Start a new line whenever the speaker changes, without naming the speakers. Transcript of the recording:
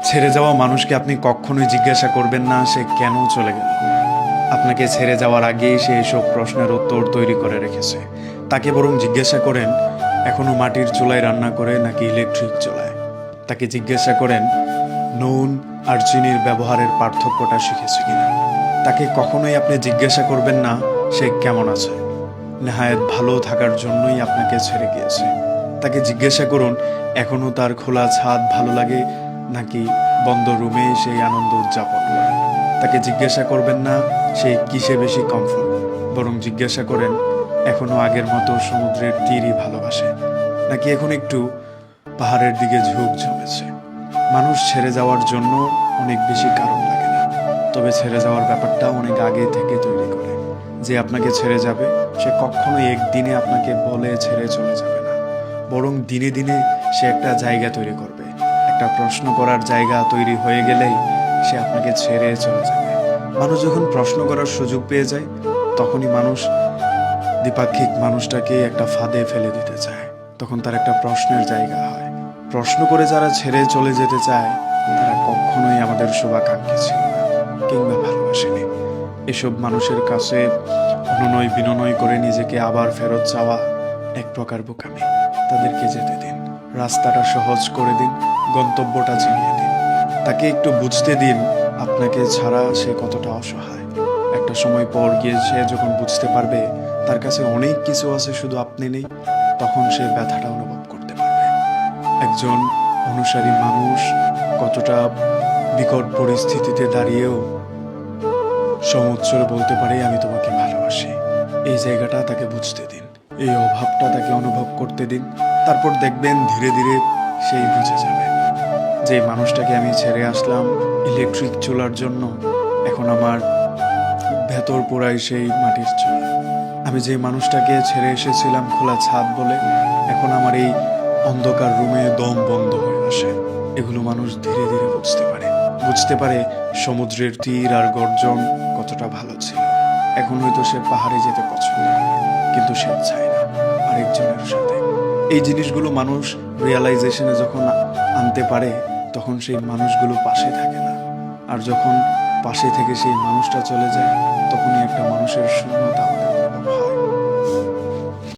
ছেড়ে যাওয়া মানুষকে আপনি কখনোই জিজ্ঞাসা করবেন না সে কেন চলে গেল। আপনাকে ছেড়ে যাওয়ার আগেই সে এসব প্রশ্নের উত্তর তৈরি করে রেখেছে। তাকে বরং জিজ্ঞাসা করেন এখনো মাটির চুলায় রান্না করে নাকি ইলেকট্রিক চুলায়। তাকে জিজ্ঞাসা করেন নুন আর চিনির ব্যবহারের পার্থক্যটা শিখেছে কিনা। তাকে কখনোই আপনি জিজ্ঞাসা করবেন না সে কেমন আছে। নেহায়েত ভালো থাকার জন্যই আপনাকে ছেড়ে গিয়েছে। তাকে জিজ্ঞাসা করুন এখনো তার খোলা ছাদ ভালো লাগে নাকি বন্ধ রুমে সেই আনন্দ উদযাপন করে। তাকে জিজ্ঞাসা করবেন না সে কিসে বেশি কমফোর্ট, বরং জিজ্ঞাসা করেন এখনো আগের মতো সমুদ্রের তীরই ভালোবাসে নাকি এখন একটু পাহাড়ের দিকে ঝোঁক জমেছে। মানুষ ছেড়ে যাওয়ার জন্য অনেক বেশি কারণ লাগে না, তবে ছেড়ে যাওয়ার ব্যাপারটা অনেক আগে থেকে তৈরি করে। যে আপনাকে ছেড়ে যাবে সে কখনোই একদিনে আপনাকে বলে ছেড়ে চলে যাবে না, বরং দিনে দিনে সে একটা জায়গা তৈরি করবে। একটা প্রশ্ন করার জায়গা তৈরি হয়ে গেলেই সে আপনাকে ছেড়ে চলে যাবে। মানুষ যখন প্রশ্ন করার সুযোগ পেয়ে যায় তখনই মানুষ দ্বিপাক্ষিক মানুষটাকে একটা ফাঁদে ফেলে দিতে চায়। তখন তার একটা প্রশ্নের জায়গা হয়। প্রশ্ন করে যারা ছেড়ে চলে যেতে চায় তারা কখনোই আমাদের শুভাকাঙ্ক্ষী ছিল না কিংবা ভালোবাসেনি। এসব মানুষের কাছে অনুনয় বিনয় করে নিজেকে আবার ফেরত চাওয়া এক প্রকার বোকামি। তাদেরকে যেতে দিন, রাস্তাটা সহজ করে দিন, গন্তব্যটা চিনিয়ে দিন। তাকে একটু বুঝতে দিন আপনাকে ছাড়া সে কতটা অসহায়। একটা সময় পর গিয়ে সে যখন বুঝতে পারবে তার কাছে অনেক কিছু আছে শুধু আপনি নেই, তখন সে ব্যথাটা অনুভব করতে পারবে। একজন অনুসারী মানুষ কতটা বিকট পরিস্থিতিতে দাঁড়িয়েও সমুচ্চরে বলতে পারে আমি তোমাকে ভালোবাসি। এই জায়গাটা তাকে বুঝতে দিন, এই অভাবটা তাকে অনুভব করতে দিন। তারপর দেখবেন ধীরে ধীরে সেই বুঝে যাবে যে মানুষটাকে আমি ছেড়ে আসলাম ইলেকট্রিক চুলার জন্য, এখন আমার ভেতর পোড়াই সেই মাটির চুলা। আমি যে মানুষটাকে ছেড়ে এসেছিলাম খোলা ছাদ বলে, এখন আমার এই অন্ধকার রুমে দম বন্ধ হয়ে আসে। এগুলো মানুষ ধীরে ধীরে বুঝতে পারে সমুদ্রের তীর আর গর্জন কতটা ভালো ছিল। এখন হয়তো সে পাহাড়ে যেতে পছন্দ করে, কিন্তু সে চায় না আরেকজনের সাথে। এই জিনিসগুলো মানুষ রিয়ালাইজেশনে যখন আনতে পারে তখন সেই মানুষগুলো পাশে থাকে না। আর যখন পাশে থেকে সেই মানুষটা চলে যায় তখনই একটা মানুষের শূন্যতা